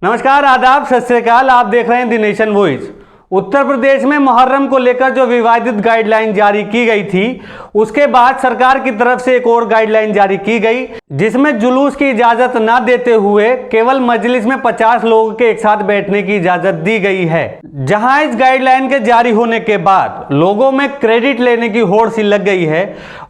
नमस्कार, आदाब, सत श्री अकाल। आप देख रहे हैं the nation voice. Uttar Pradesh में मुहर्रम को लेकर जो विवादित गाइडलाइन जारी की गई थी, उसके बाद सरकार की तरफ से एक और गाइडलाइन जारी की गई, जिसमें जुलूस की इजाजत न देते हुए केवल मजलिस में 50 लोगों के एक साथ बैठने की इजाजत दी गई है। जहां इस गाइडलाइन के जारी होने के बाद लोगों में क्रेडिट लेने की होड़ सी लग गई है,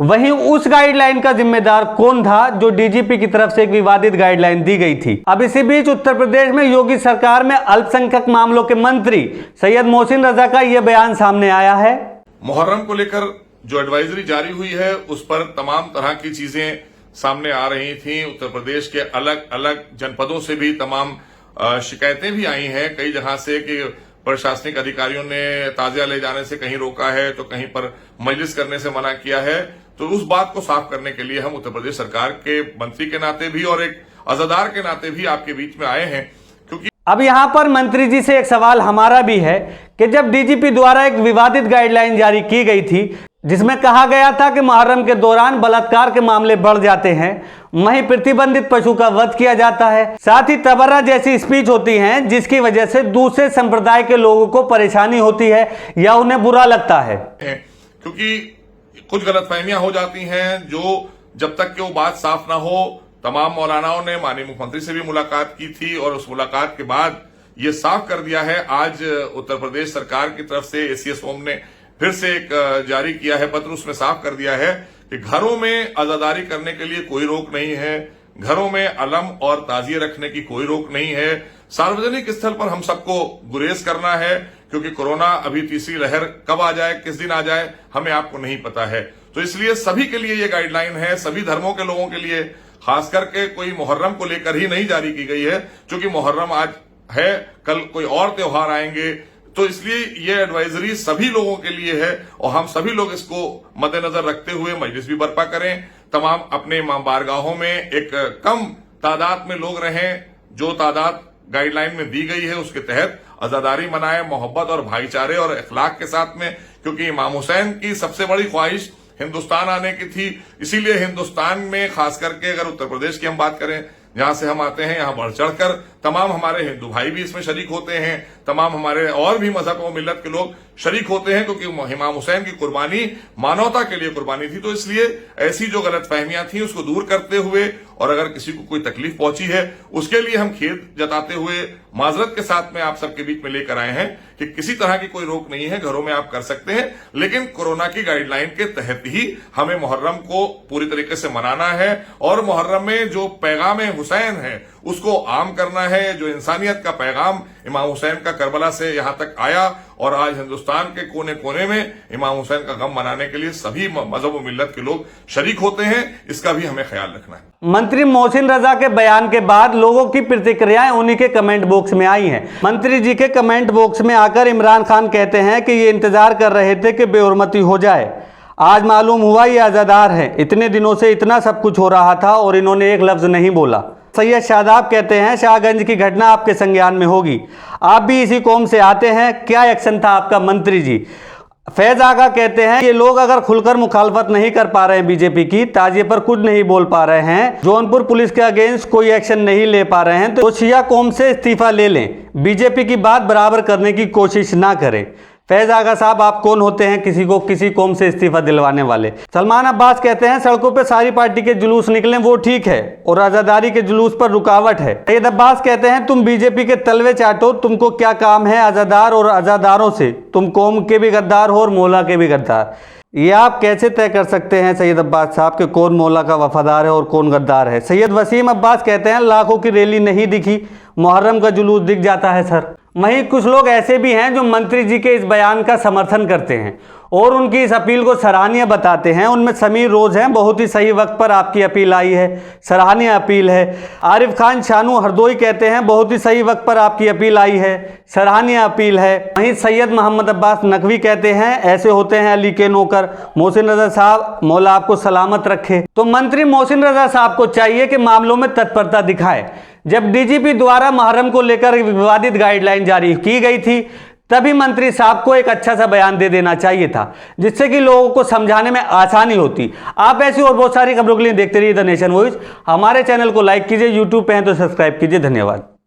वहीं उस गाइडलाइन का जिम्मेदार कौन था जो डीजीपी की तरफ से एक विवादित गाइडलाइन दी गई थी। अब इसी बीच उत्तर प्रदेश में योगी सरकार में अल्पसंख्यक मामलों के मंत्री सैयद मोहसिन रजा का यह बयान सामने आया है। मुहर्रम को लेकर जो एडवाइजरी जारी हुई है, उस पर तमाम तरह की चीजें सामने आ रही थी। उत्तर प्रदेश के अलग अलग जनपदों से भी तमाम शिकायतें भी आई हैं कई जगह से कि प्रशासनिक अधिकारियों ने ताजिया ले जाने से कहीं रोका है तो कहीं पर मजलिस करने से मना किया है। तो उस बात को साफ करने के लिए हम उत्तर प्रदेश सरकार के मंत्री के नाते भी और एक अज़ादार के नाते भी आपके बीच में आए हैं। क्योंकि अब यहां पर मंत्री जी से एक सवाल हमारा भी है कि जब डीजीपी द्वारा एक विवादित गाइडलाइन जारी की गई थी, जिसमें कहा गया था कि मुहर्रम के दौरान बलात्कार के मामले बढ़ जाते हैं, वहीं प्रतिबंधित पशु का वध किया जाता है, साथ ही तबर्रा जैसी स्पीच होती हैं जिसकी वजह से दूसरे संप्रदाय के लोगों को परेशानी होती है या उन्हें बुरा लगता है, क्योंकि कुछ गलतफहमियां हो जाती हैं जो जब तक कि वो बात साफ ना हो। तमाम मौलानाओं ने माननीय मुख्यमंत्री से भी मुलाकात की थी और उस मुलाकात के बाद ये साफ कर दिया है। आज उत्तर प्रदेश सरकार की तरफ से एसीएस होम ने फिर से एक जारी किया है पत्र, उसमें साफ कर दिया है कि घरों में अज़ादारी करने के लिए कोई रोक नहीं है, घरों में अलम और ताजिए रखने की कोई रोक नहीं है। सार्वजनिक स्थल पर हम सबको गुरेज करना है, क्योंकि कोरोना अभी तीसरी लहर कब आ जाए, किस दिन आ जाए, हमें आपको नहीं पता है। तो इसलिए सभी के लिए ये गाइडलाइन है, सभी धर्मों के लोगों के लिए, खास करके कोई मुहर्रम को लेकर ही नहीं जारी की गई है, क्योंकि मुहर्रम आज है, कल कोई और त्योहार आएंगे। तो इसलिए ये एडवाइजरी सभी लोगों के लिए है और हम सभी लोग इसको मद्देनजर रखते हुए मजलिस भी बर्पा करें। तमाम अपने इमाम बारगाहों में एक कम तादाद में लोग रहें, जो तादाद गाइडलाइन में दी गई है उसके तहत अज़ादारी मनाएं, मोहब्बत और भाईचारे और अखलाक के साथ में। क्योंकि इमाम हुसैन की सबसे बड़ी ख्वाहिश हिंदुस्तान आने की थी, इसीलिए हिंदुस्तान में खास करके अगर उत्तर प्रदेश की हम बात करें, जहां से हम आते हैं, यहां बढ़ चढ़कर तमाम हमारे हिंदू भाई भी इसमें शरीक होते हैं, तमाम हमारे और भी मजहब और मिल्लत के लोग शरीक होते हैं, क्योंकि इमाम हुसैन की कुर्बानी मानवता के लिए कुर्बानी थी। तो इसलिए ऐसी जो गलतफहमियां थी उसको दूर करते हुए और अगर किसी को कोई तकलीफ पहुंची है उसके लिए हम खेद जताते हुए माजरत के साथ में आप सबके बीच में लेकर आए हैं कि किसी तरह की कोई रोक नहीं है, घरों में आप कर सकते हैं, लेकिन कोरोना की गाइडलाइन के तहत ही हमें मुहर्रम को पूरी तरीके से मनाना है और मुहर्रम में जो पैगाम हुसैन है उसको आम करना है। जो इंसानियत का पैगाम इमाम हुसैन का करबला से यहां तक आया और आज हिंदुस्तान के कोने कोने में इमाम हुसैन का गम मनाने के लिए सभी मजहब और मिल्लत के लोग शरीक होते हैं, इसका भी हमें ख्याल रखना है। मंत्री मोहसिन रजा के बयान के बाद लोगों की प्रतिक्रियाएं उन्हीं के कमेंट बॉक्स में आई हैं। मंत्री जी के कमेंट बॉक्स में आकर इमरान खान कहते हैं कि ये इंतजार कर रहे थे कि बेहुरमती हो जाए, आज मालूम हुआ ये अज़ादार है, इतने दिनों से इतना सब कुछ हो रहा था और इन्होंने एक लफ्ज नहीं बोला। सैयद शादाब कहते हैं शाहगंज की घटना आपके संज्ञान में होगी, आप भी इसी कौम से आते हैं, क्या एक्शन था आपका मंत्री जी। फैज आगा कहते हैं ये लोग अगर खुलकर मुखालफत नहीं कर पा रहे हैं बीजेपी की, ताजिए पर कुछ नहीं बोल पा रहे हैं, जौनपुर पुलिस के अगेंस्ट कोई एक्शन नहीं ले पा रहे हैं, तो शिया कौम से इस्तीफा ले लें, बीजेपी की बात बराबर करने की कोशिश ना करें। फैज आगा साहब, आप कौन होते हैं किसी को किसी कौम से इस्तीफा दिलवाने वाले। सलमान अब्बास कहते हैं सड़कों पे सारी पार्टी के जुलूस निकलें वो ठीक है और आज़ादारी के जुलूस पर रुकावट है। सैयद अब्बास कहते हैं तुम बीजेपी के तलवे चाटो, तुमको क्या काम है आज़ादार और आज़ादारों से, तुम कौम के भी गद्दार हो और मौला के भी गद्दार। ये आप कैसे तय कर सकते हैं सैयद अब्बास साहब कि कौन मौला का वफादार है और कौन गद्दार है। सैयद वसीम अब्बास कहते हैं लाखों की रैली नहीं दिखी, मुहर्रम का जुलूस दिख जाता है सर। वहीं कुछ लोग ऐसे भी हैं जो मंत्री जी के इस बयान का समर्थन करते हैं और उनकी इस अपील को सराहनीय बताते हैं। उनमें समीर रोज हैं, बहुत ही सही वक्त पर आपकी अपील आई है, सराहनीय अपील है। आरिफ खान शानू हरदोई कहते हैं बहुत ही सही वक्त पर आपकी अपील आई है, सराहनीय अपील है। वहीं सैयद मोहम्मद अब्बास नकवी कहते हैं ऐसे होते हैं अली के नौकर। मोहसिन रजा साहब, मौला आपको सलामत रखे। तो मंत्री मोहसिन रजा साहब को चाहिए कि मामलों में तत्परता दिखाए। जब डीजीपी द्वारा मुहर्रम को लेकर विवादित गाइडलाइन जारी की गई थी, तभी मंत्री साहब को एक अच्छा सा बयान दे देना चाहिए था, जिससे कि लोगों को समझाने में आसानी होती। आप ऐसी और बहुत सारी खबरों के लिए देखते रहिए द नेशन वॉइस। हमारे चैनल को लाइक कीजिए, यूट्यूब पे हैं तो सब्सक्राइब कीजिए। धन्यवाद।